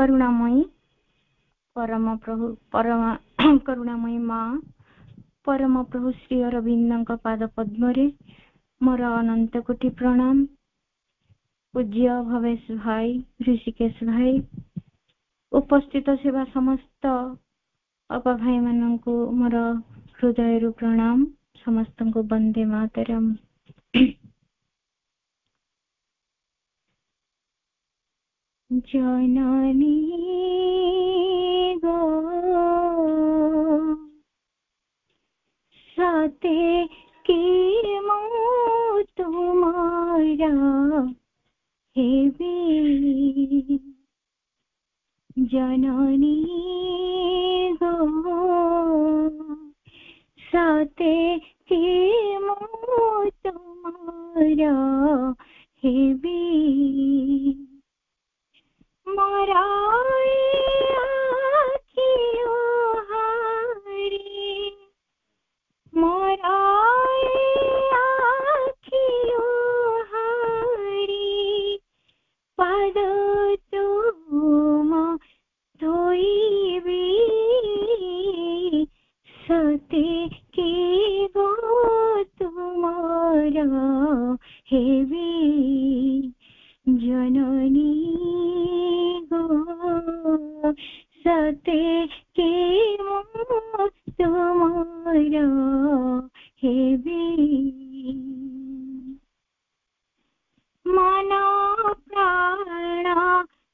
करुणामयी परम प्रभु परम करुणामयी माँ परम प्रभु श्री अरविंदଙ୍କ पाद पद्मरे मोर अनंत कोटि प्रणाम। पूज्य भवेश भाई, ऋषिकेश भाई, उपस्थित सेवा समस्त अपा भाई माननकु मोर हृदय प्रणाम। समस्त को वंदे मातरम। जननी गो साते की मो तुम्हारा हेवी जननी गो साते की मो तुम्हारा हेवी सते की गो तुम्हारा हेवी जननी गो सते के मो तुम्हारा हेवी मना प्राणा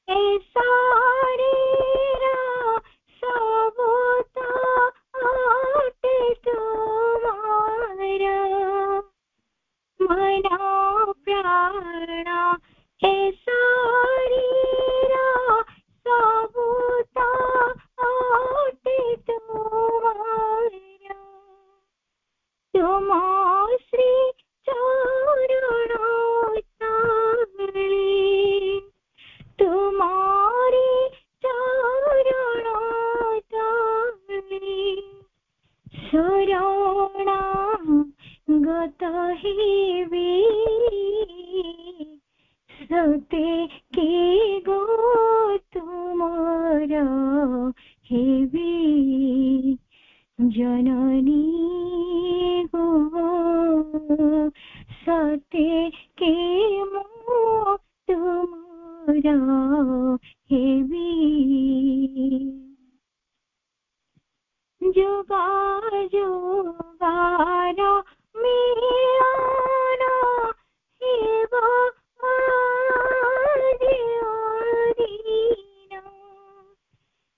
ऐसा सब तुम्हारा मना प्राणा ऐसा सब तुम्हारा तुम श्री चरणों तले तुम्हारी चरणों तले शरणा गत हेवी सते के गो तुम्हारा हेवी जननी गो सते के मो तुम्हारा हेवी जुगा जुगारा मेरा हेव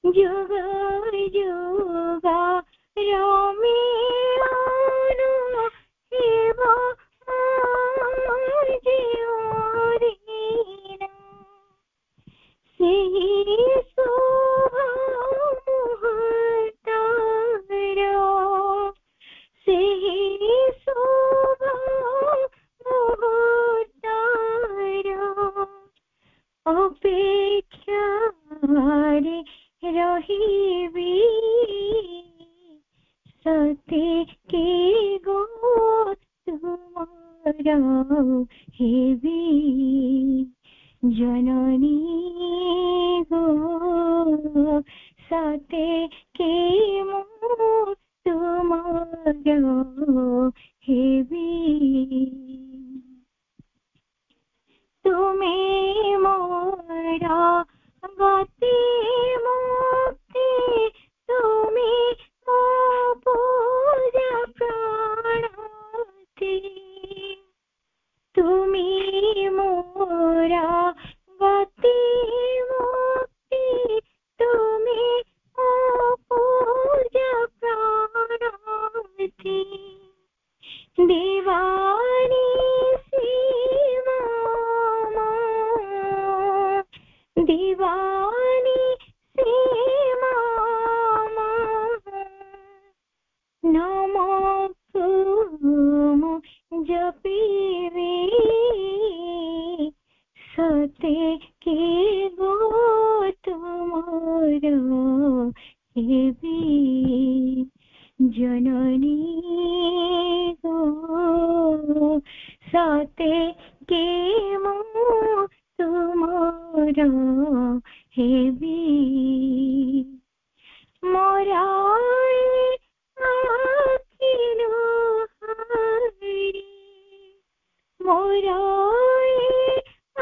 जुग जुगा रमेरा हेव सही शोभा मुहूर्तारा सही शोभा मुहूर्तारा अपेक्षा रे रहिबी सते के गो तुम्हारा हेवी जननी गो सते के मो तुम्हारा हेवी तुम्हें मोरा गति मुक्ति तुम्हें मो पूजा प्राणति तुम्हें मोरा गति मुक्ति तुम्हें मो पूजा प्राणति दीवानी सीमा हेबी मोरा आखिलो हरि मोरा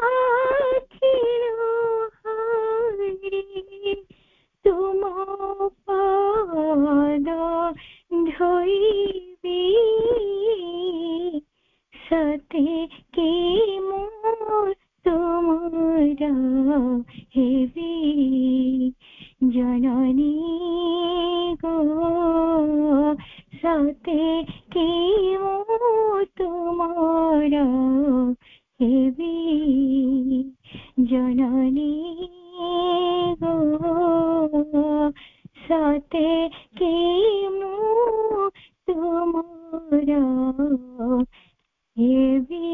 आखिलो हरि तुम पाद धोइबी सते के मोर तुमरा हेबी जननी गो सते के मोर तुमरा हेबी जननी गो सते के मोर तुमरा हेबी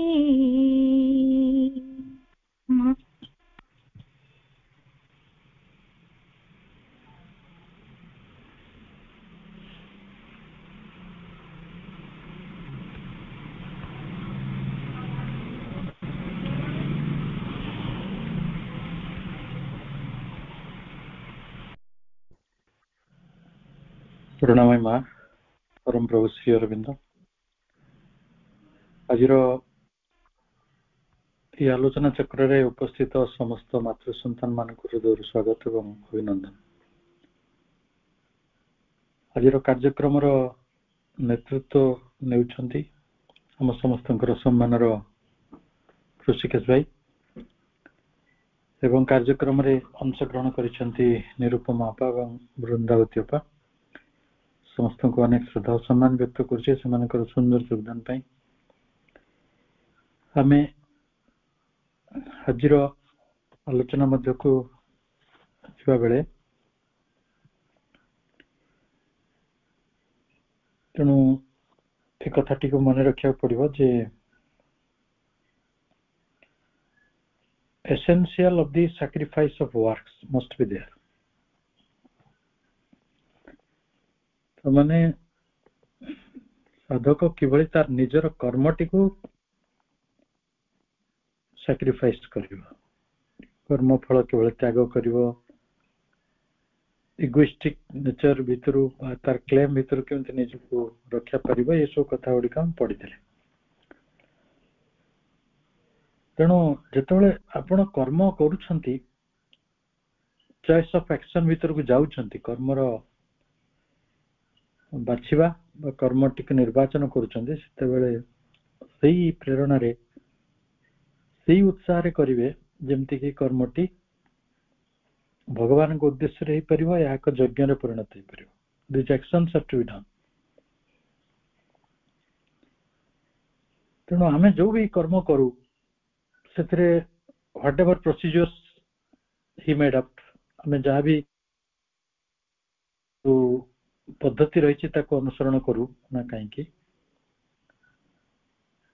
करुणामय माँ परम प्रभु श्री अरविंद आज आलोचना चक्र रे उपस्थित समस्त मातृ संतान मान हृदय स्वागत एवं अभिनंदन। आज कार्यक्रम नेतृत्व नेउछंती हम समस्त सम्मानर ऋषिकेश भाई एवं कार्यक्रम रे अंशग्रहण करिसेंती निरुपमा अपा एवं वृंदावती अपा समस्त को अनेक श्रद्धा और सम्मान व्यक्त करछे सेमानकर सुंदर योगदान पाई हमें हाजिर आलोचना मध्य को छिवा बेले तेणु एक कथाटी को मन रखा पड़िबो जे essential of the sacrifice of works must be there। तो माने साधक किभଳି तार निजर कर्मटी को सैक्रिफाइस करिवो कर्म फल केवल त्याग करिवो इगोइस्टिक नेचर भितरु तार क्लेम भितरु केमति निज को रक्षा करिवो ये सब कथा गुडी हम पढिथिले। तेणु जेतबेले आपण कर्म करूछंती चॉइस ऑफ एक्शन भितर को जाउछंती कर्मर बाछिबा कर्मटी को निर्वाचन करूछंती सेतेबेले सही प्रेरणा रे सही उत्साह रे करिवे जेमति कि कर्मटी भगवान को उद्देश्य रे परिबो या एक यज्ञ रे परिणत हे परिबो। This actions are to be done. तेणु आमे जो भी कर्म करू सेतरे whatever procedures he made up आमे जहाँ भी तो पद्धति रही ताको अनुसरण करू ना कहीं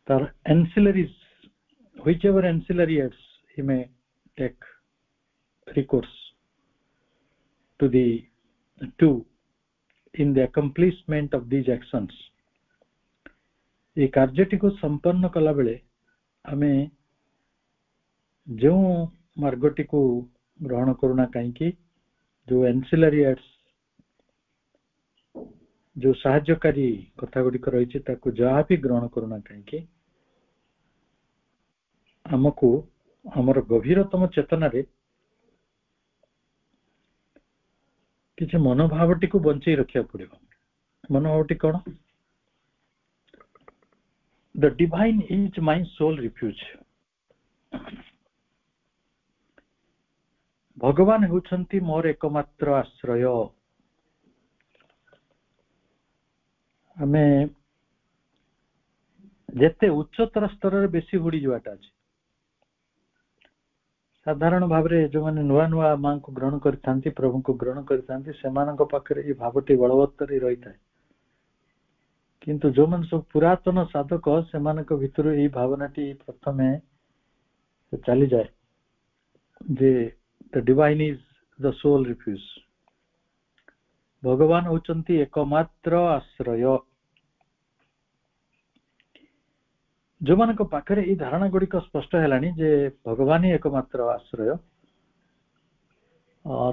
तार ancillaries whichever ancillary acts he may take recourse to in the accomplishment of these actions। ये कार्यटी को संपन्न कला बेले आमे जो मार्गटी को ग्रहण करूना कहीं जो एंसिलरी एक्ट्स जो साहाय्यकारी कथा गुडी रही ताको जहाँ भी ग्रहण करूना कहीं हमको हमर गभीरतम चेतना रे किसी मनोभावटी को बंचई रखिया पड़िबो। मनोभावटी कौन? The divine is my soul refuge. भगवान होउछंती मोर एकमात्र आश्रय। हमें जेते उच्चतर स्तर रे बेसी हुडी जवाटा अछि साधारण भाव रे जो माने नुआ नुआ मां को ग्रहण करथांती प्रभु को ग्रहण करथांती सेमानक पाखरे ई भावटी बलवत्तर रही थाए किंतु जो मन सब पुरातन साधक सेमानक भितर ई भावनाटी प्रथमे चली जाए जे the divine is the soul refuge. भगवान होचंती एकमात्र आश्रय। जो मानक पाखरे ई धारणा गुडी को स्पष्ट हेलानी जे भगवान ही एकमात्र आश्रय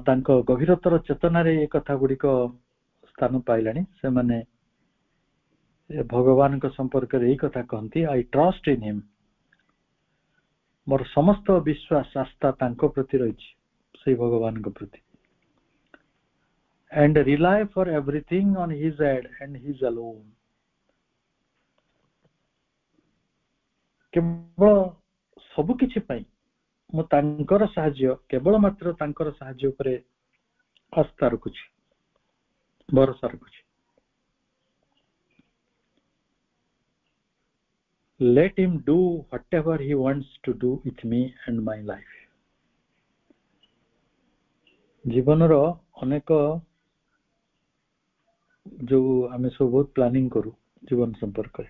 ତାଙ୍କ ଗଭୀରତର ଚେତନାରେ ଏ କଥା ଗୁଡ଼ିକ ସ୍ଥାନ ପାଇଲାଣି। ସେମାନେ ଭଗବାନଙ୍କ ସମ୍ପର୍କରେ ଏଇ କଥା କହନ୍ତି, ଆଇ ଟ୍ରଷ୍ଟ ଇନ୍ ହିମ୍। ମୋର ସମସ୍ତ ବିଶ୍ୱାସ ଆସ୍ଥା ତାଙ୍କ ପ୍ରତି ରହିଛି, ସେଇ ଭଗବାନଙ୍କ ପ୍ରତି। and rely for everything on his head and his alone। କେବଳ ସବୁ କିଛି ପାଇଁ ମୁଁ ତାଙ୍କର ସାହାଯ୍ୟ, କେବଳ ମାତ୍ର ତାଙ୍କର ସାହାଯ୍ୟ ଉପରେ ଆସ୍ଥା ରଖୁଛି, ଭରସା ରଖୁଛି। let him do whatever he wants to do with me and my life। ଜୀବନର ଅନେକ ଯୋଉ ଆମେ ସବୁ ବହୁତ ପ୍ଲାନିଂ କରୁ ଜୀବନ ସମ୍ପର୍କରେ।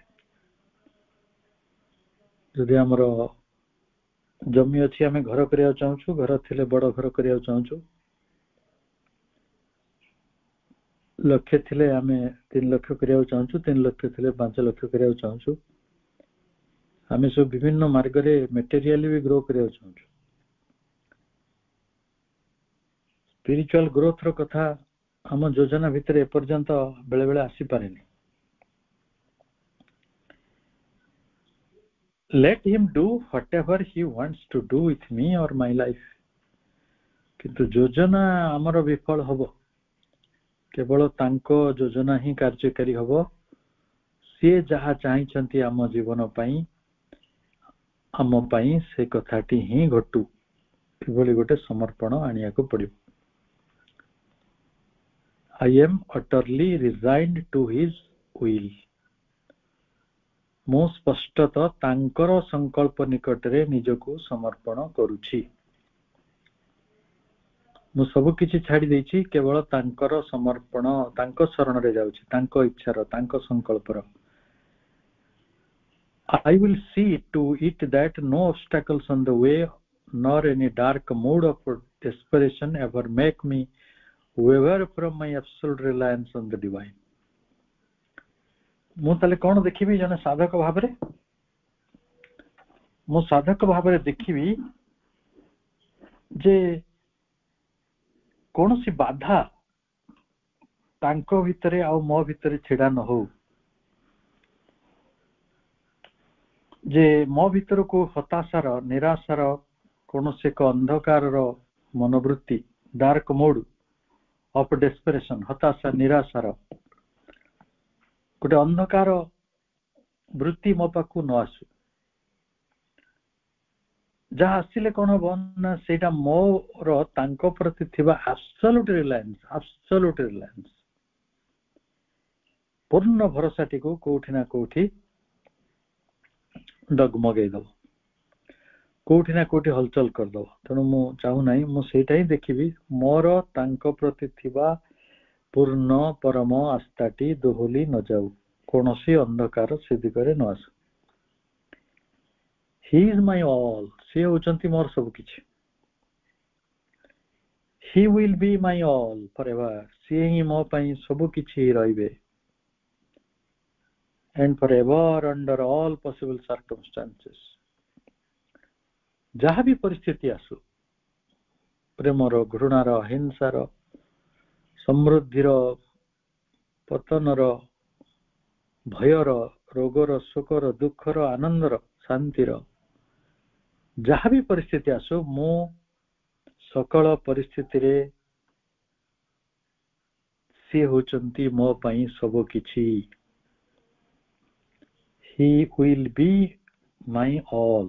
ଯଦି ଆମର ଜମି ଅଛି, ଆମେ ଘର କରିବାକୁ ଚାହୁଁଛୁ, ଘର ଥିଲେ ବଡ ଘର କରିବାକୁ ଚାହୁଁଛୁ, ଲକ୍ଷ୍ୟ ଥିଲେ ଆମେ 3 ଲକ୍ଷ କରିବାକୁ ଚାହୁଁଛୁ, 3 ଲକ୍ଷ ଥିଲେ 5 ଲକ୍ଷ କରିବାକୁ ଚାହୁଁଛୁ। ଆମେ ସବୁ ବିଭିନ୍ନ ମାର୍ଗରେ ମେଟେରିଆଲି ବି ଗ୍ରୋ କରିବାକୁ ଚାହୁଁଛୁ। ସ୍ପିରିଚୁଆଲ ଗ୍ରୋଥର କଥା ଆମ ଯୋଜନା ଭିତରେ ଏପର୍ଯ୍ୟନ୍ତ ବେଳେ ବେଳେ ଆସିପାରେନି। let him do whatever he wants to do with me or my life। କିନ୍ତୁ ଯୋଜନା ଆମର ବିଫଳ ହବ, କେବଳ ତାଙ୍କ ଯୋଜନା ହିଁ କାର୍ଯ୍ୟକାରୀ ହବ। ସିଏ ଯାହା ଚାହିଁଛନ୍ତି ଆମ ଜୀବନ ପାଇଁ, ଆମ ପାଇଁ, ସେ କଥାଟି ହିଁ ଘଟୁ। ଏଭଳି ଗୋଟେ ସମର୍ପଣ ଆଣିବାକୁ ପଡିବ। I am utterly resigned to his will। ମୁଁ ସ୍ପଷ୍ଟତଃ ତାଙ୍କର ସଂକଳ୍ପ ନିକଟରେ ନିଜକୁ ସମର୍ପଣ କରୁଛି। ମୁଁ ସବୁ କିଛି ଛାଡ଼ି ଦେଇଛି, କେବଳ ତାଙ୍କର ସମର୍ପଣ, ତାଙ୍କ ଶରଣରେ ଯାଉଛି, ତାଙ୍କ ଇଚ୍ଛାର, ତାଙ୍କ ସଂକଳ୍ପର। I will see to it that no obstacles on the way nor any dark mood of desperation ever make me waver from my absolute reliance on the divine। ମୁଁ ତାହେଲେ କଣ ଦେଖିବି ଜଣେ ସାଧକ ଭାବରେ? ମୁଁ ସାଧକ ଭାବରେ ଦେଖିବି ଯେ କୌଣସି ବାଧା ତାଙ୍କ ଭିତରେ ଆଉ ମୋ ଭିତରେ ଛିଡା ନ ହଉ, ଯେ ମୋ ଭିତରକୁ ହତାଶାର, ନିରାଶାର କୌଣସି ଏକ ଅନ୍ଧକାରର ମନୋବୃତ୍ତି, ଡାର୍କ ମୋଡ୍ ଅଫ୍ ଡେସ୍ପେରେସନ, ହତାଶା ନିରାଶାର ଗୋଟେ ଅନ୍ଧକାର ବୃତ୍ତି ମୋ ପାଖକୁ ନ ଆସୁ। ଯାହା ଆସିଲେ କଣ ହବ ନା, ସେଇଟା ମୋର ତାଙ୍କ ପ୍ରତି ଥିବା ଆବସଲ୍ୟୁଟ ରିଲାଏନ୍ସ, ପୂର୍ଣ୍ଣ ଭରସାଟିକୁ କୋଉଠି ନା କୋଉଠି ଡଗମଗେଇ ଦବ, କୋଉଠି ନା କୋଉଠି ହଲଚଲ କରିଦବ। ତେଣୁ ମୁଁ ଚାହୁଁନାହିଁ, ମୁଁ ସେଇଟା ହିଁ ଦେଖିବି, ମୋର ତାଙ୍କ ପ୍ରତି ଥିବା ପୂର୍ଣ୍ଣ ପରମ ଆସ୍ଥାଟି ଦୋହଲି ନ ଯାଉ, କୌଣସି ଅନ୍ଧକାର ସେ ଦିଗରେ ନ ଆସୁ। He is my all। ସେ ହେଉଛନ୍ତି ମୋର ସବୁ କିଛି। He will be my all forever। ସିଏ ହିଁ ମୋ ପାଇଁ ସବୁ କିଛି ରହିବେ। and forever under all possible circumstances। ଯାହା ବି ପରିସ୍ଥିତି ଆସୁ, ପ୍ରେମର, ଘୃଣାର, ହିଂସାର, ସମୃଦ୍ଧିର, ପତନର, ଭୟର, ରୋଗର, ଶୋକର, ଦୁଃଖର, ଆନନ୍ଦର, ଶାନ୍ତିର, ଯାହା ବି ପରିସ୍ଥିତି ଆସୁ, ମୁଁ ସକଳ ପରିସ୍ଥିତିରେ ସିଏ ହେଉଛନ୍ତି ମୋ ପାଇଁ ସବୁ କିଛି। He will be my all।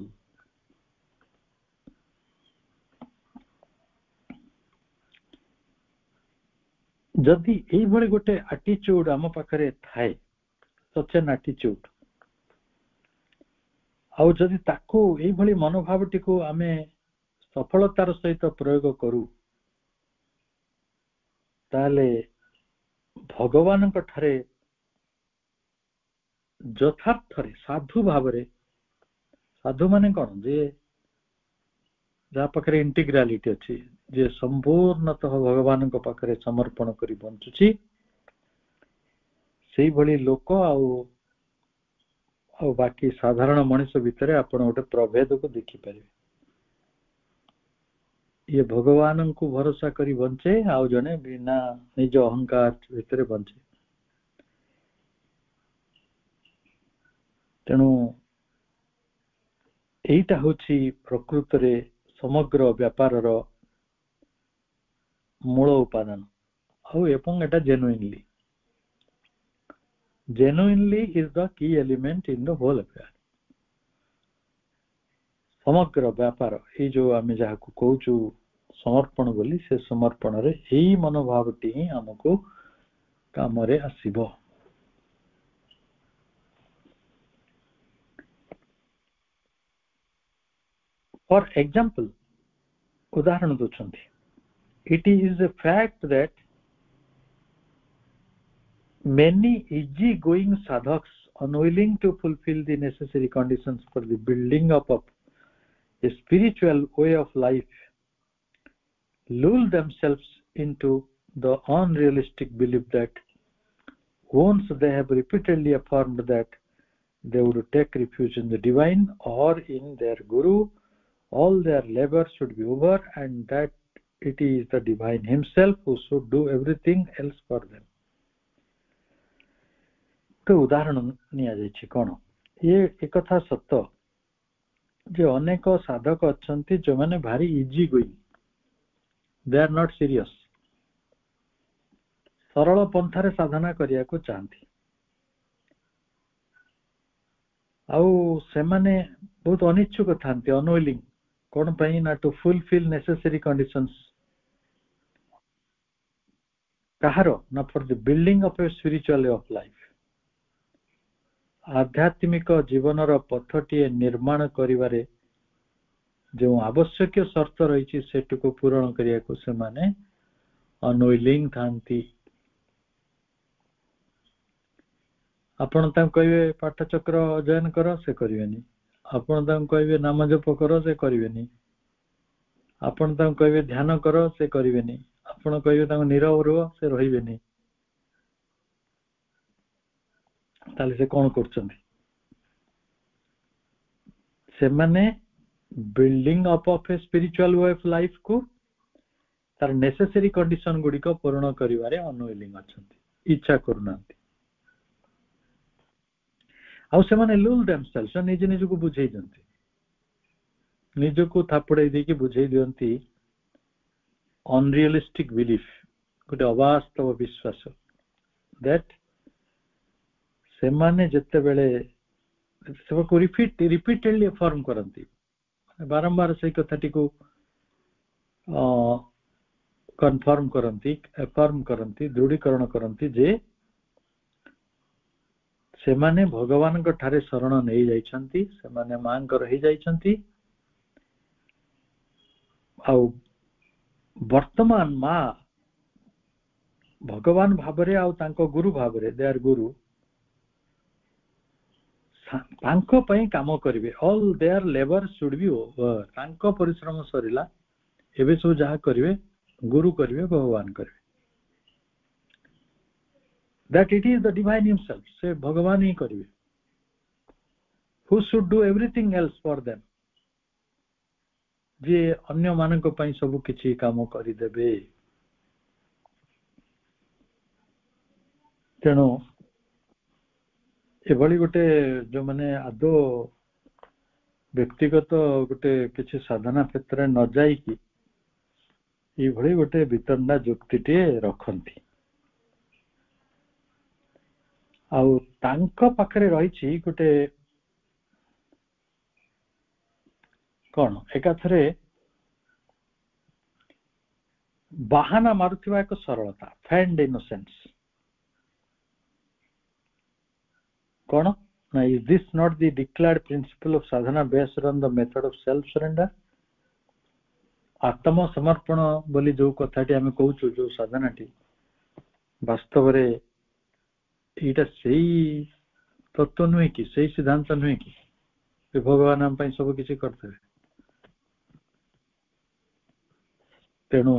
ଯଦି ଏଇଭଳି ଗୋଟେ ଆଟିଚ୍ୟୁଡ ଆମ ପାଖରେ ଥାଏ, such an attitude, ଆଉ ଯଦି ତାକୁ ଏଇଭଳି ମନୋଭାବଟିକୁ ଆମେ ସଫଳତାର ସହିତ ପ୍ରୟୋଗ କରୁ, ତାହେଲେ ଭଗବାନଙ୍କ ଠାରେ ଯଥାର୍ଥରେ ସାଧୁ ଭାବରେ, ସାଧୁ ମାନେ କଣ, ଯେ ଯାହା ପାଖରେ ଇଣ୍ଟିଗ୍ରାଲିଟି ଅଛି, ଯେ ସମ୍ପୂର୍ଣ୍ଣତଃ ଭଗବାନଙ୍କ ପାଖରେ ସମର୍ପଣ କରି ବଞ୍ଚୁଛି, ସେଇଭଳି ଲୋକ ଆଉ ବାକି ସାଧାରଣ ମଣିଷ ଭିତରେ ଆପଣ ଗୋଟେ ପ୍ରଭେଦକୁ ଦେଖିପାରିବେ। ये भगवान को भरोसा करी बंचे आउ जने बिना निज अहंकार भितर बंचे। तेणु एटा होची प्रकृत रे समग्र व्यापार रो मूल उपादान। आउ एपं एटा genuinely is the key element in the whole affair। समग्र व्यापार ये जो आम जहाँ को कहूँ समर्पण बोली से समर्पण रे यही मनोभावटी ही हमको काम रे आसीबो। फॉर एग्जांपल उदाहरण दोचंती, it is a fact that many easy-going sadhaks unwilling to fulfill the necessary conditions for the building up of a spiritual way of life lull themselves into the unrealistic belief that once they have repeatedly affirmed that they would take refuge in the divine or in their guru, all their labor should be over and that it is the divine himself who should do everything else for them। तो उदाहरण निया जायछि कोन ये एक कथा सत्य जे अनेक साधक अछंती जो माने भारी easy going, they are not serious, सरल पंथारे साधना करिया को चाहती आउ से माने बहुत अनिच्छुक थांती अनविलिंग कोन पई ना टू फुलफिल नेसेसरी कंडीशंस कहारो ना for the building of a spiritual way of life आध्यात्मिक जीवन रो पथटी निर्माण करिवारे जो आवश्यक शर्त रही सेटु को पूर्ण करिया को से माने अनविलिंग थांती। आपण ता कहबे पाठचक्र अध्ययन करो से करिवेनी, आपण ता कहबे नाम जप करो से करिवेनी, आपण ता कहबे ध्यान करो से करिवेनी, आपण कहबे ता नीरव रहो से रहिवेनी। ताले से कोन करछंती से माने building up of a spiritual way of life को तार नेसेसरी कंडीशन गुडी को पूर्ण करिवारे अनविलिंग अछंती, इच्छा करूनांती आउ से माने लुल देमसेल्स निज निज को बुझेई दंती, निज को थापड़े दे के बुझेई दियंती अनरियलिस्टिक बिलीफ गोटे अवास्तव विश्वास दैट से माने जत्ते बेले सब को रिपीटेडली फॉर्म करंती बारंबार से कथाटी को कन्फर्म करंती अफर्म करंती दृढ़ीकरण करंती जे से माने भगवान को ठारे शरण नहीं जाइछंती, से माने मां को रही जाइछंती आउ वर्तमान मां भगवान भाबरे आउ तांको गुरु भाबरे दे आर गुरु तांको पई काम करिवे all their labour should be over तांको परिश्रम सरिला एबे सब जहा करिवे गुरु करिवे भगवान करिवे that it is the divine himself से भगवान ही करिवे who should do everything else for them जे अन्य मानक पई सब किछि काम करि देबे। तेणु एभली गोटे जो माने आदो व्यक्तिगत गोटे किछि साधना क्षेत्र न जाई कि ए भली गोटे वितंडा युक्तिटे रखंती आउ तांको पाखरे रहिछि गोटे कोन एकाथरे बाहाना मारुथिबा एक सरलता फैंड इनोसेंस कोन ना is this not the declared principle of Sadhana based on the method of self surrender आत्म समर्पण बोली जो कथाटी आमे कहूछु जो साधनाटी वास्तव रे एटा सेही तत्व नुहे कि सेही सिद्धांत नुहे कि भगवान हम पई सब किछि करते। तेणु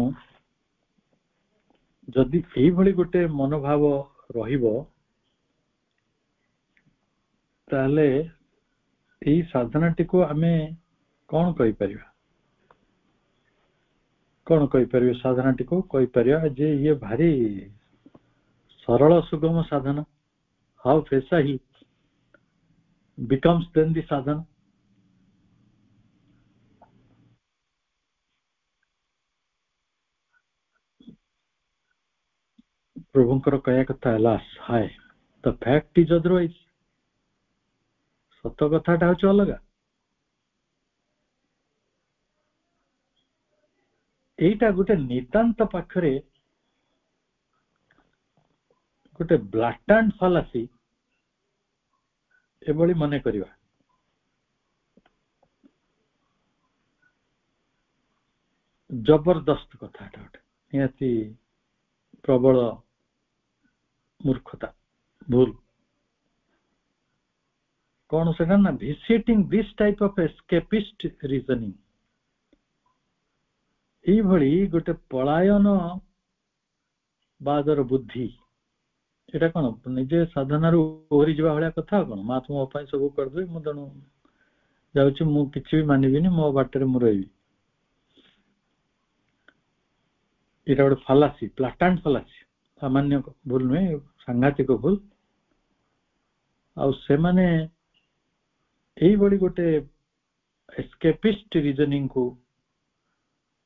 जदि एई भली गोटे मनोभाव रहिबो ताले एई साधनाटी को आमे कोन कहि परिबा कौन कही परियो साधना टी को कही परियो जे ये भारी सरल सुगम साधना how facile becomes then the sadhana प्रभुंकर कहया कथा लास हाय the fact is otherwise सत कथाटा होच अलगा एटा गोटे नितांत पाखरे गोटे ब्लाटांट फालासी एभली मने करिवा जबरदस्त कथाटा गोटे निहाती प्रबल मूर्खता भूल कौन से ना visiting this type of escapist reasoning एई भली गोटे पलायन बादर बुद्धि एटा कोन निजे साधना रो ओरी जवा हळ्या कथा कोन मा तुम पई सब कर दे मु तणु जाउची मु किछि भी मानिबिनी मो बाटरे मु रहिबी एटा गोटे फालासी प्लाटांट फालासी सामान्य भूल में सांघातिक भूल आ से माने एई भली गोटे एस्केपिस्ट रीजनिंग को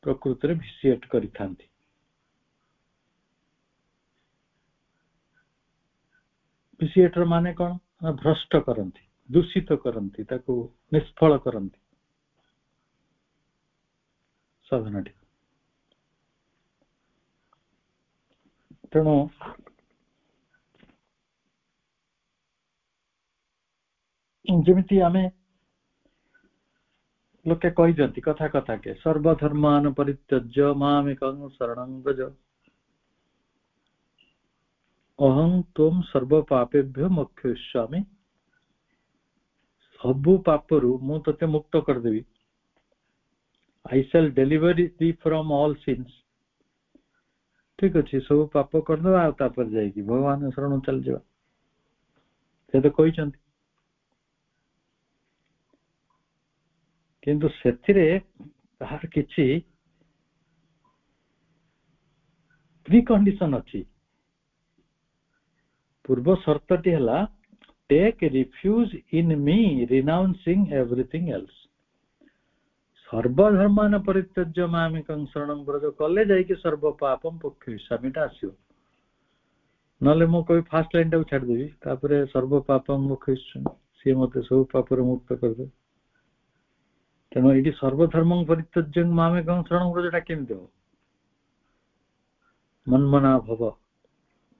प्रकृति रे विसिएट करि थांती विसिएटर माने कोन भ्रष्ट करंती दूषित करंती ताको निष्फल करंती साधनाटी तेणु जेमिति आमे लोके कहि जंती कथा कथा के सर्वधर्मान परित्यज्य मामेकं शरणं व्रज अहं त्वं सर्व पापेभ्यो मोक्षयिष्यामि सबु पापरु मु तते मुक्त कर देबी आई शैल डिलीवर थी फ्रॉम ऑल सिंस ठीक अछि सब पाप कर दो आ तापर जाय कि भगवान शरण चल जेबा से तो कहि जंती किंतु सेथिरे तार किछि प्री कंडीशन अछि पूर्व शर्तटी हला take refuge in me renouncing everything else सर्वधर्मान परित्यज्य मामेकं शरणं व्रज कले जाय कि सर्व पापम मोक्षयिष्यामिटा आसियो नले मो कोई फास्ट लाइन टा छाड़ देबी तापरे सर्व पापम मोक्षयिष्यामि से मते सब पापर मुक्त कर दे तेणु ये सर्वधर्म परित्यज्य मामेकं शरणं व्रजटा केमिति हो मनमना भव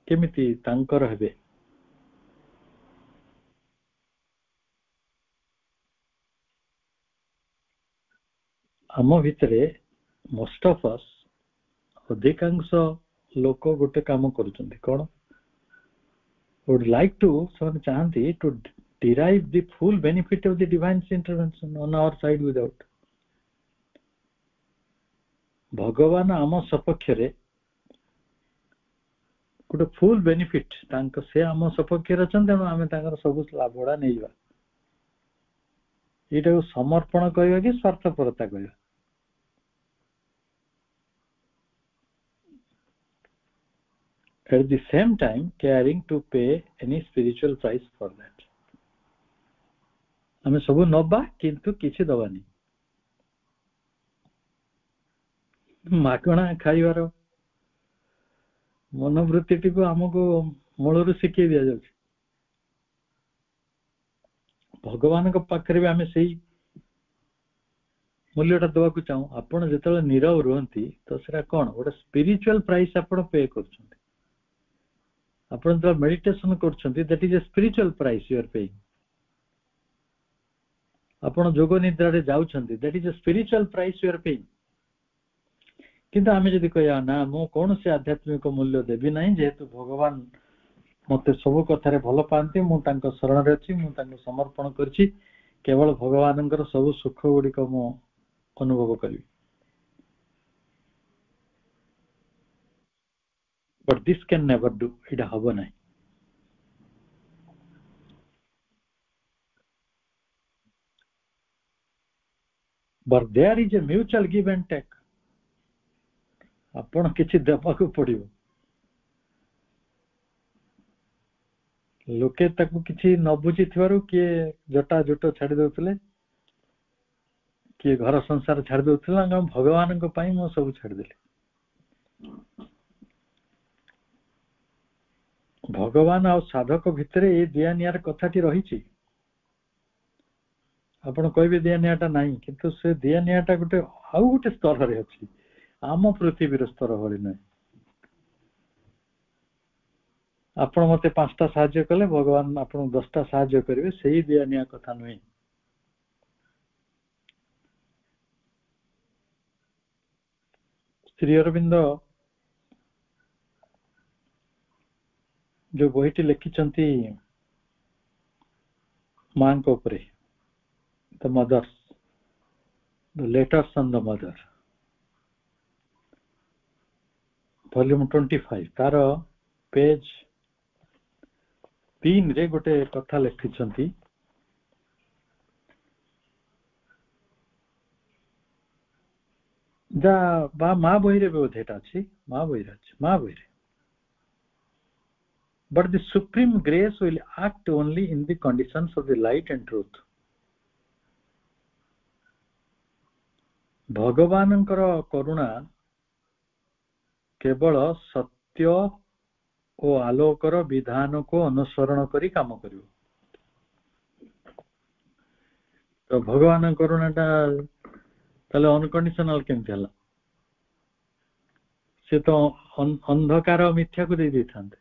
केमिति तांकर हेबे आम भितरे मोस्ट ऑफ अस अधिकांश लोक गोटे काम करूछन्ति कोन वुड लाइक टू सम चाहंती to derive the full benefit of the divine intervention on our side without भगवान आम सपक्ष रे गोटे फुल बेनिफिट तांक से आम सपक्ष रे अछन तेणु आमे तांकर सब लाभड़ा नै जा एटा को समर्पण कहबा कि स्वार्थपरता कहबा at the same time caring to pay any spiritual price for that आमे सब नबा किंतु किछि दबानी मागणा खाइबार मनोवृत्ति टी को हमको मूलरू शिखै दिया जाउछ भगवान को पाखरे भी आमे सेही मूल्यटा दवा को चाहू आपण जेतले नीरव रहंती तो सेरा कोन गोटे स्पिरिचुअल प्राइस आपण पे करछन्ती आपण जो मेडिटेशन करछन्ती that is a spiritual price you are paying आपण जोग निद्रा रे जाउछन्ती that is a spiritual price you are paying किंतु आमे जदि कहया ना मो कोन से आध्यात्मिक मूल्य देबी नाही जेतु भगवान मते सब कथा रे भलो पांती मु तांको शरण रे अछि मु तांको समर्पण करछि केवल भगवानंकर सब सुख गुडी को मो अनुभव करी but this can never do it habo nahi but there is a mutual give and take ଆପଣ କିଛି ଦେବାକୁ ପଡିବ। ଲୋକେ ତାକୁ କିଛି ନ ବୁଝିଥିବାରୁ କିଏ ଜଟା ଜୁଟ ଛାଡି ଦଉଥିଲେ, କିଏ ଘର ସଂସାର ଛାଡି ଦଉଥିଲା, ଭଗବାନଙ୍କ ପାଇଁ ମୁଁ ସବୁ ଛାଡିଦେଲି। ଭଗବାନ ଆଉ ସାଧକ ଭିତରେ ଏଇ ଦିଆ ନିଆର କଥାଟି ରହିଛି। ଆପଣ କହିବେ ଦିଆ ନିଆଟା ନାହିଁ, କିନ୍ତୁ ସେ ଦିଆ ନିଆଟା ଗୋଟେ ଆଉ ଗୋଟେ ସ୍ତରରେ ଅଛି, ଆମ ପୃଥିବୀର ସ୍ତର ଭଳି ନାହିଁ। ଆପଣ ମତେ 5ଟା ସାହାଯ୍ୟ କଲେ, ଭଗବାନ ଆପଣଙ୍କୁ 10ଟା ସାହାଯ୍ୟ କରିବେ, ସେଇ ଦିଆ ନିଆ କଥା ନୁହେଁ। ଶ୍ରୀ ଅରବିନ୍ଦ ଯୋଉ ବହିଟି ଲେଖିଛନ୍ତି ମାଙ୍କ ଉପରେ, the mothers, the letters on the mother, volume 25, ତାର ପେଜ 3ରେ ଗୋଟେ କଥା ଲେଖିଛନ୍ତି, ଯା ବା ମା ବହିରେ ବୋଧେ ଏଟା ଅଛି, ମା ବହିରେ ଅଛି, ମା ବହିରେ। But the supreme grace will act only in the conditions of the light and truth. ଭଗବାନଙ୍କର କରୁଣା କେବଳ ସତ୍ୟ ଓ ଆଲୋକର ବିଧାନକୁ ଅନୁସରଣ କରି କାମ କରିବ। ତ ଭଗବାନଙ୍କ କରୁଣାଟା ତାହେଲେ ଅନକଣ୍ଡିସନାଲ କେମିତି ହେଲା? ସେ ତ ଅନ୍ଧକାର ମିଥ୍ୟାକୁ ଦେଇ ଦେଇଥାନ୍ତେ।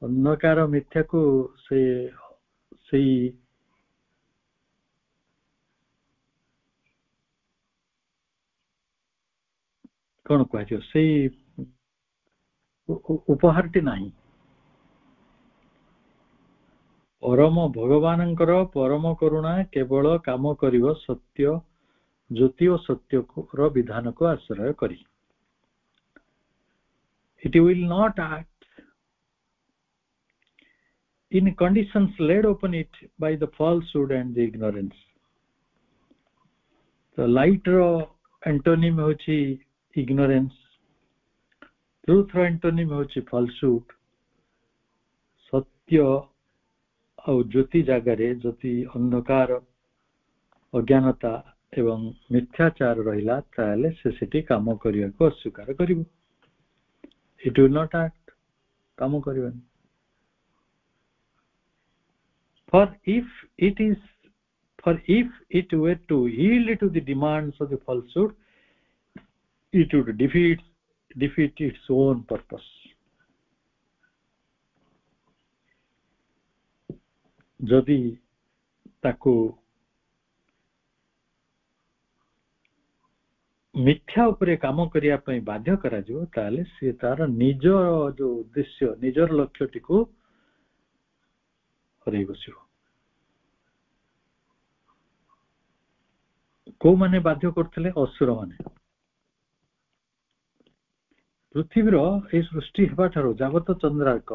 ଅନ୍ଧକାର ମିଥ୍ୟାକୁ ସେଇ କଣ କୁହାଯିବ, ସେଇ ଉପହାରଟି ନାହିଁ। ପରମ ଭଗବାନଙ୍କର ପରମ କରୁଣା କେବଳ କାମ କରିବ ସତ୍ୟ, ଜ୍ୟୋତି ଓ ସତ୍ୟର ବିଧାନକୁ ଆଶ୍ରୟ କରି। It will not act in conditions laid upon it by the falsehood and the ignorance. The light ro antonym hochi ignorance, truth ro antonym hochi falsehood, ସତ୍ୟ ଆଉ ଜ୍ୟୋତି ଜାଗାରେ ଯଦି ଅନ୍ଧକାର, ଅଜ୍ଞାନତା ଏବଂ ମିଥ୍ୟାଚାର ରହିଲା, ତାହେଲେ ସେ ସେଠି କାମ କରିବାକୁ ଅସ୍ୱୀକାର କରିବ। It will not act, କାମ କରିବନି। For if it were to yield to the demands of the falsehood, it would defeat its own purpose. ଯଦି ତାକୁ ମିଥ୍ୟା ଉପରେ କାମ କରିବା ପାଇଁ ବାଧ୍ୟ କରାଯିବ, ତାହେଲେ ସେ ତାର ନିଜ ଯୋଉ ଉଦ୍ଦେଶ୍ୟ, ନିଜର ଲକ୍ଷ୍ୟଟିକୁ ହରେଇ ବସିବ। କୋଉମାନେ ବାଧ୍ୟ କରୁଥିଲେ? ଅସୁର ମାନେ। ପୃଥିବୀର ଏହି ସୃଷ୍ଟି ହେବା ଠାରୁ ଜାଗତ ଚନ୍ଦ୍ରାର୍କ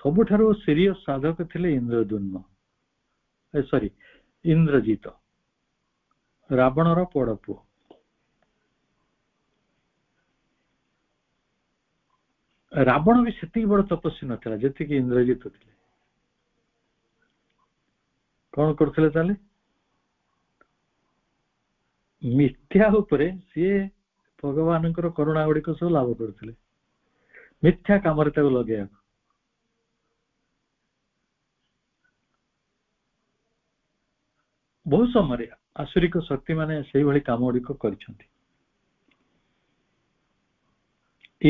ସବୁଠାରୁ ସିରିୟସ୍ ସାଧକ ଥିଲେ ଇନ୍ଦ୍ରଜିତ, ରାବଣର ବଡ଼ ପୁଅ। ରାବଣ ବି ସେତିକି ବଡ଼ ତପସ୍ୱୀ ନଥିଲା ଯେତିକି ଇନ୍ଦ୍ରଜିତ ଥିଲେ। କଣ କରୁଥିଲେ ତାହେଲେ? ମିଥ୍ୟା ଉପରେ ସିଏ ଭଗବାନଙ୍କର କରୁଣା ଗୁଡିକ ସବୁ ଲାଭ କରୁଥିଲେ, ମିଥ୍ୟା କାମରେ ତାକୁ ଲଗେଇବାକୁ। ବହୁ ସମୟରେ ଆସୁରିକ ଶକ୍ତି ମାନେ ସେଇଭଳି କାମ ଗୁଡିକ କରିଛନ୍ତି।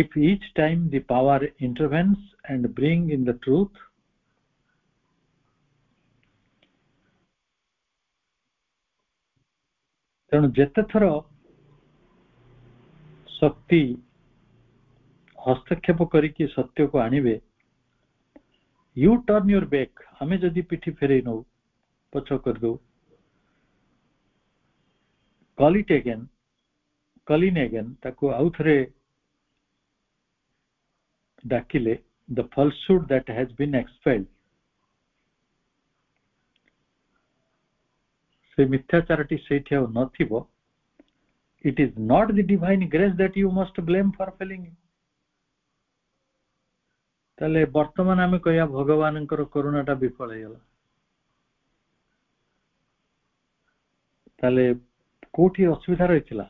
If each time the power intervenes and bring in the truth, ତେଣୁ ଯେତେ ଥର ଶକ୍ତି ହସ୍ତକ୍ଷେପ କରିକି ସତ୍ୟକୁ ଆଣିବେ, you turn your back, ଆମେ ଯଦି ପିଠି ଫେରେଇ ନଉ, ପଛ କରିଦଉ, call in again, ତାକୁ ଆଉ ଥରେ ଡାକିଲେ, the falsehood that has been expelled, ସେ ମିଥ୍ୟାଚାରଟି ସେଇଠି ଆଉ ନଥିବ, it is not the divine grace that you must blame for failing. ताले वर्तमान आमे कहया भगवानंकर करुणाटा विफल हेला ताले कोठी असुविधा रहितला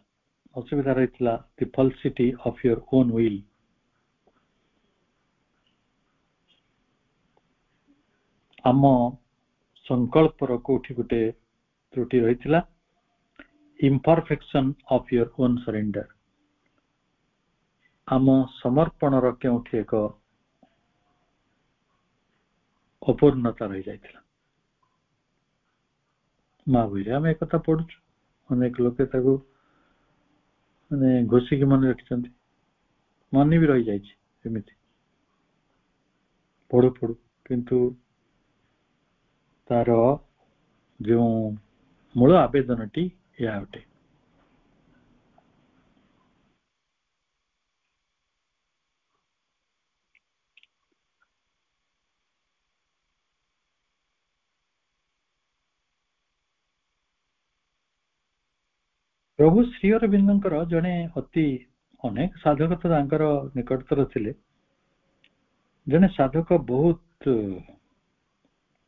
the falsity of your own will. आम संकल्पर कोठी गुटे त्रुटि रहितला imperfection of your own surrender. आम समर्पण रो केउठी एक अपूर्णता रही जाइतिला महावीर आम एक कथा पढुछु अनेक लोके ताको माने घोषी के मन रखिसंती मन भी रही जाइछि एमिति पढु किंतु तार जो मूल आवेदनटी या अटे प्रभु श्री अरविंदंकर जने अति अनेक साधक तो तांकर निकटतर थिले जने साधक बहुत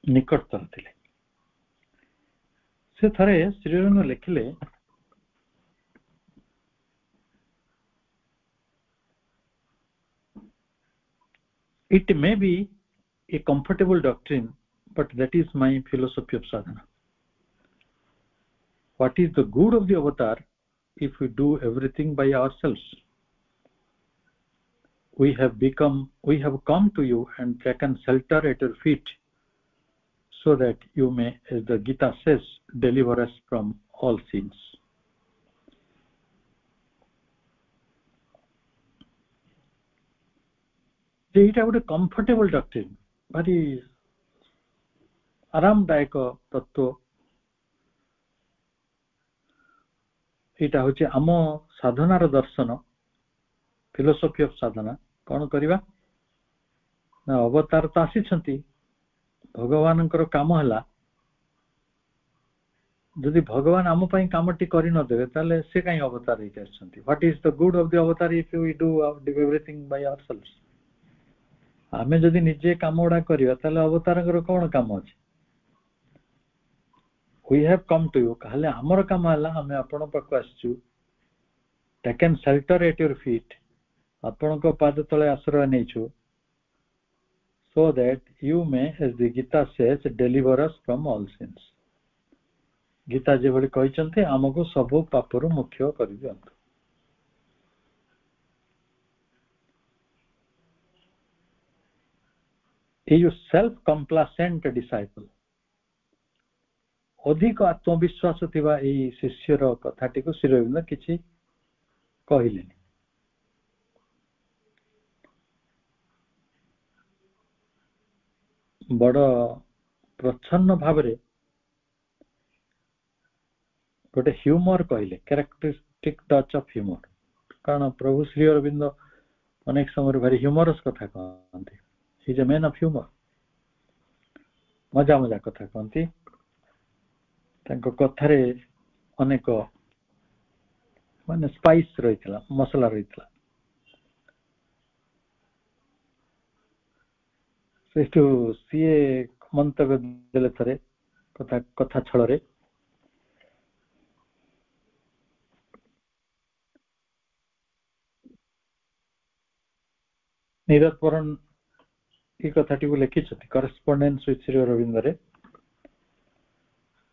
निकटतर थिले से थरे Shri Arvind लिखिले it may be a comfortable doctrine but that is my philosophy of sadhana. What is the good of the avatar if we do everything by ourselves? We have come to you and taken shelter at your feet so that you may, as the Gita says, deliver us from all sins. It is a comfortable doctrine, very आरामदायक तत्व एटा होचे आम साधनार दर्शन philosophy of साधना कोन करिवा ना अवतार तो आसी भगवानंकर काम हला जदि भगवान आम पई कामटी करि न देबे ताले से काई अवतार हे आछंती what is the good of the avatar if we do everything by ourselves आमे जदि निजे कामोडा करिवा ताले अवतारंकर कोन काम अछि we have come to you कहले हमर काम हला हमें आपण पक्क आछू taken shelter at your feet आपण को पाद तळे आश्रय नेछु so that you may as the Gita says deliver us from all sins Gita जे भली कहिसंते हमको सब पापरु मुक्त करि दियंतु ए जो सेल्फ कंप्लासेंट डिसाइपल अधिक आत्मविश्वास थिबा ए शिष्यर कथाटी को श्री अरविंद किछि कहिलेनी बड़ प्रच्छन्न भावरे गोटे ह्यूमर कहले कैरेक्टरिस्टिक टच ऑफ ह्यूमर कारण प्रभु श्री अरविंद अनेक समय भारी ह्यूमरस कथा कहते he is a man of humour मजा मजा कथा कहते तांको कथारे अनेक माने स्पाइस रहितला मसला रहितला सेटू सीए मंतव्य देले थरे कथा छळरे नीरज पुराण ई कथाटी को लिखिछथि करेस्पोंडेंस विथ श्री अरविंद रे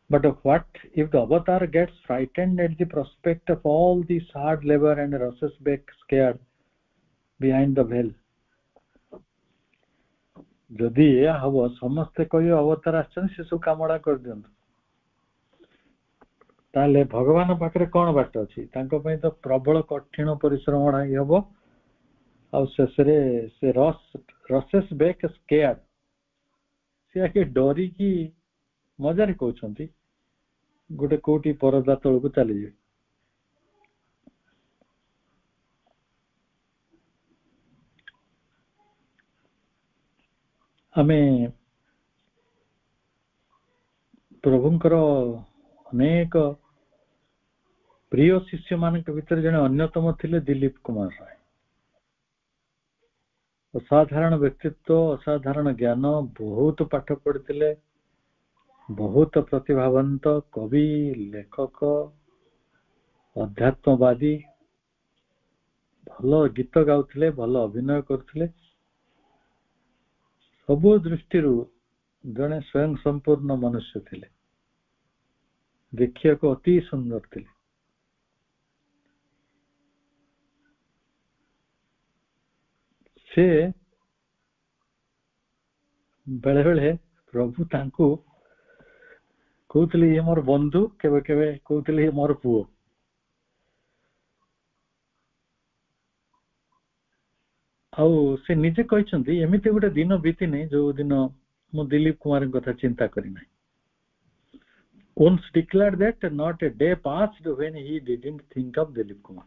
but what if the avatar gets frightened at the prospect of all this hard labor and rushes back scared behind the veil जदि या हबो समस्त कहि अवतार आछन से सब कामडा कर दियंत ताले भगवान पाखरे कोन बाट अछि तांको पई तो प्रबल कठिन परिश्रम हई हबो आ शेषरे से रसेस बैक स्केयर्ड से आके डरी की मजारे कहउछंती गोटे कोटी परदा तळ को चली जे हमें प्रभुंकर अनेक प्रिय शिष्य मान भीतर जड़े अन्यतम थिले दिलीप कुमार राय। असाधारण व्यक्तित्व, असाधारण ज्ञान, बहुत पाठ पढ़िथिले, बहुत प्रतिभावंत कवि, लेखक, अध्यात्मवादी, भल गीत गाउथिले, भल अभिनय करथिले, सबु दृष्टि जड़े स्वयं संपूर्ण मनुष्य थिले, देखिया को अति सुंदर थिले। से बेले बेले प्रभु तांको कहते ये मोर बंधु, केवे केवे कहते ये मोर पुओ। आउ से निजे कहते एमती गोटे दिन बीती नहीं जो दिन मु दिलीप कुमार कथा चिंता करना। Once declared that not a day passed when he didn't think of Dilip Kumar.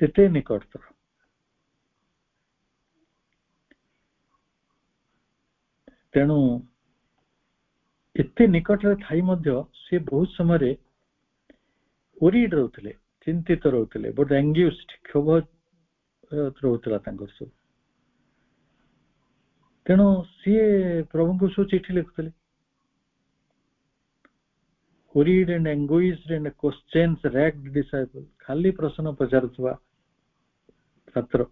एते निकटतर। तेणु एते निकटरे थाई मध्य से बहुत समय ओरिड रहउथिले, चिंतित रहउथिले, बहुत एंग्यूस्ड, क्षोभ रहउथिला तांकर सब। तेणु सी प्रभु को सब चिठी लिखुथिले। Worried and anguished and questions racked disciple, खाली प्रश्न पचारुथवा छात्र।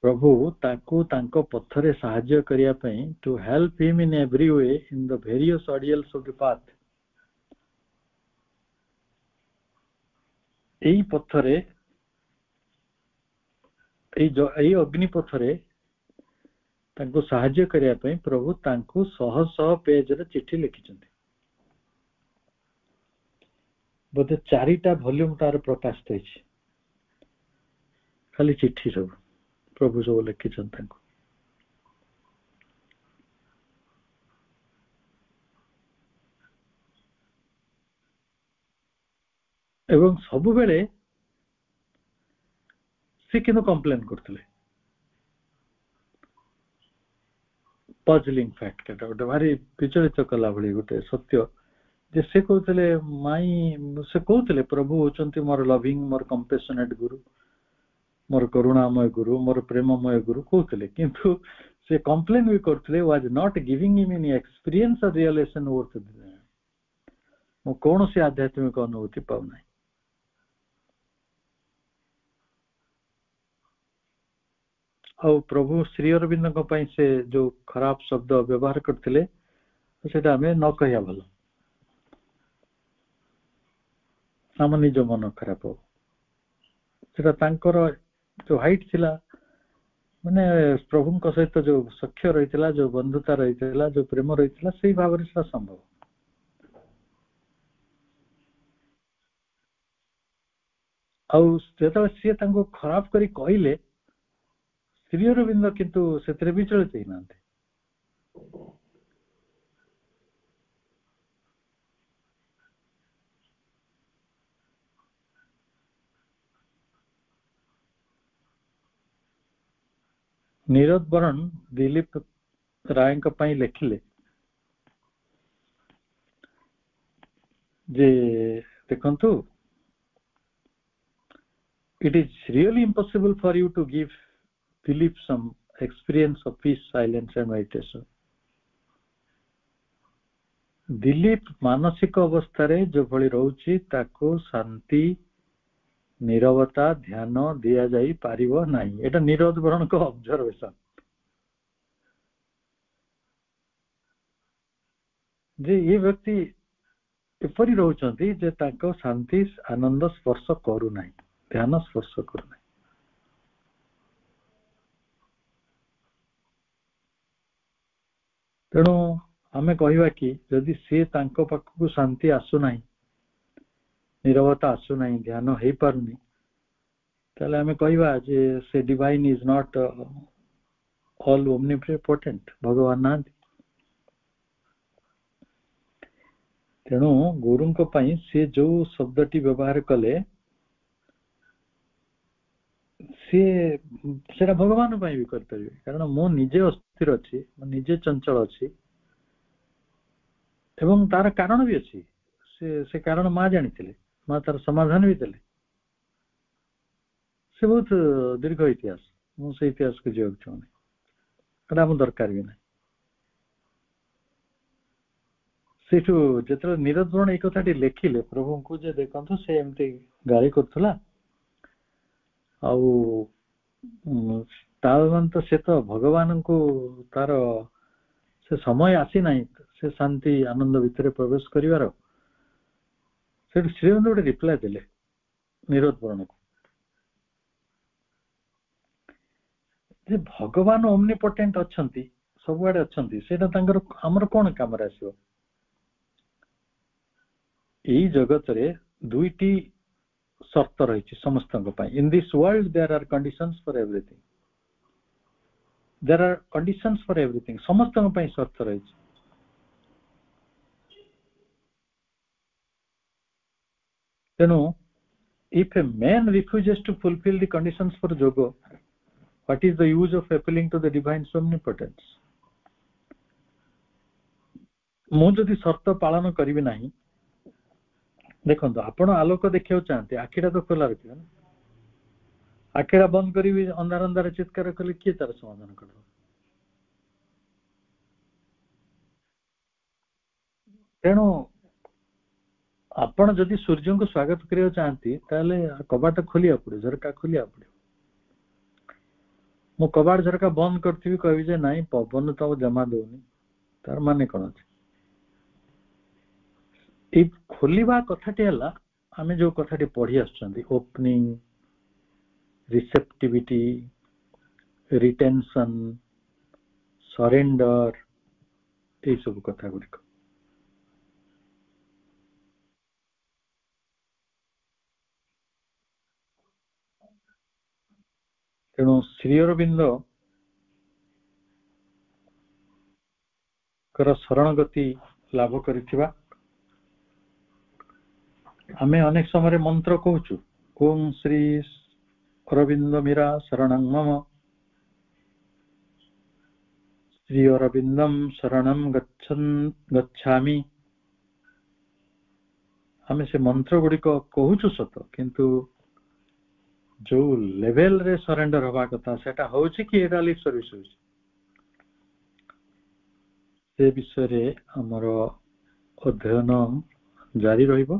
प्रभु ताको तांको पथरे सहाय्य करिया पई, to help him in every way in the various ordeals of the path। एई पथरे एई अग्नि पथरे तांको सहाय्य करिया पई प्रभु तांको सह सह पेज रे चिठी लिखिचंती। बोधे 4टा वॉल्यूम तार प्रकाशित होइछि, खाली चिठी सब प्रभु सब लिखिचन तांको। एवं सब बेले से किनो कंप्लेन करथिले। पजलिंग फैक्ट एटा गोटे भारी विचलित कला भली गोटे सत्य जे से कहते माई से कहते प्रभु होचंती मोर लविंग, मोर कंपैशनेट गुरु, मोर करुणामय गुरु, मोर प्रेममय गुरु कहते, किंतु से कंप्लेन भी करते was not giving him any experience और रियलाइजेशन वर्थ मो कौन से आध्यात्मिक अनुभूति पाउना। और प्रभु श्री अरविंद से जो खराब शब्द व्यवहार करते सेटा हमें न कहिया भल, आम निज मन खराब हो। सेटा तांकर जो हाइट थिला, माने प्रभु सहित जो सख्य रही, जो बंधुता रही, जो प्रेम रही, से भाव से संभव। आते सी खराब करी कहले श्री अरविंद किंतु से विचलित ही ना। नीरद बरन दिलीप राय लिखिले जे देखंतु, it is really impossible for you to give Dilip some experience of peace, silence and meditation। Dilip मानसिक अवस्था रे जो भली रहउची ताको शांति, नीरवता, ध्यान दिया जाई पारिबो नाही। एटा नीरद बरण को ऑब्जर्वेशन जे ये व्यक्ति एपरी रहउचंती जे ताको शांति, आनंद स्पर्श करू नाही, ध्यान स्पर्श करू नाही। तेणु आमे कहिबा कि जदि से तांको पाखकु शांति आसु नाही, नीरवता आसु नाही, ध्यान हेई पारुनी, ताले आमे कहिबा जे से डिवाइन इज नॉट ऑल ओमनिपोटेंट, भगवान नांती। तेणु गुरु को पई से जो शब्दटी व्यवहार कले सेटा भगवान पई भी कर परिबे, कारण मो निजे अस्थिर अछि, मो निजे चंचल अछि, एवं तार कारण भी अच्छी से कारण माँ जानी माँ तार समाधान भी देले से बहुत दीर्घ इतिहास मुझे इतिहास को जीवा चाहूनी आम दरकार भी ना सेठू जो नीरज बरण एक कथाटी लेखिले प्रभु को जे देखंतु से एमती गाड़ी करथला आउ तो से तो भगवान को तार से समय आसी ना से शांति आनंद भितर प्रवेश करिवार से श्रीअरविंद गोटे रिप्लाय देले नीरज बरण को जे भगवान ओमनिपोटेंट अच्छंती सब आडे अच्छंती सेटा तांकर हमर कोन काम रे आसीबो एई जगत रे दुईटी शर्त रही समस्त in this world there are conditions for everything there are conditions for everything समस्त शर्त रही तेणु if a man refuses to fulfil the conditions for yoga what is the use of appealing to the divine omnipotence मु जदि शर्त पालन करिवि नाही देखो आपण आलोक देखिया चाहते आखिटा तो खोला रखियो ना आखिटा बंद करी अंधार अंधार चित्कार कले किए तार समाधान कर तेणु आपण जदि सूर्य को स्वागत करिया चाहती ताले कबाट खोलिया पड़े झरका खोलिया पड़े मु कबाट झरका बंद करथि कहबी जे नाही पवन तो जमा दोनी तार माने कोन अछि ए खोलिबा कथाटी हला आमे जो कथाटी पढी आछंती ओपनिंग रिसेप्टिविटी रिटेंशन सरेंडर ए सब कथा गुडिक तेणु श्रीअरविंद कर शरण गति लाभ करिथिबा आमे अनेक समय मंत्र कहूचु ओम श्री अरविंद मीरा शरणं मम श्री अरविंदम शरणं गच्छामि आमे से मंत्र गुडी को कहूचु सत किंतु जो लेवल रे सरेंडर हवा कथा सेटा होउची कि एटा लिप सर्विस होउची से विषय रे हमर अध्ययन जारी रहिबो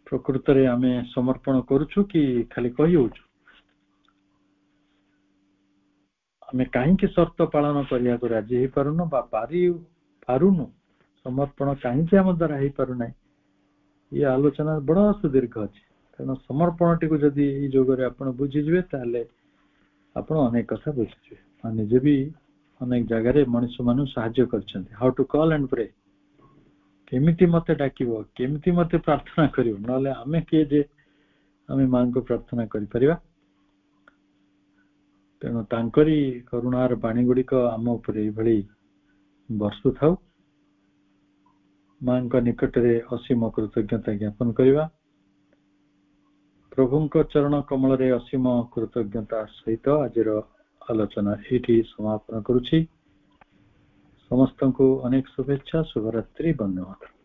प्रकृत रे आमे समर्पण करूछु कि खाली कहि होउछु आमे काहे कि शर्त पालन करिया को राजी हे पारुनो बा पारुनो समर्पण काहे कि हम द्वारा हे पारु नै ये आलोचना बड़ा सुदीर्घ अछि कारण समर्पण टी को जदी ई जोगरे आपण बुझि जबे ताले आपण अनेक कथा बुझि जबे माने जे भी अनेक जगह रे मनुष्य मानु सहाय्य करछन्ती how to call and pray केमिति मते डाकिबो केमिति मते प्रार्थना करिवो नले आमे के जे आमे मान को प्रार्थना करि परिबा तेणु तांकरी करुणार बाणी गुडी को आम उपरे भली वर्षु थाउ मान को निकट रे असीम कृतज्ञता ज्ञापन करिबा प्रभुंक चरण कमल रे असीम कृतज्ञता सहित आजिर आलोचना एठी समापन करूछि समस्त को अनेक शुभेच्छा शुभरात्रि वंदे मातरम।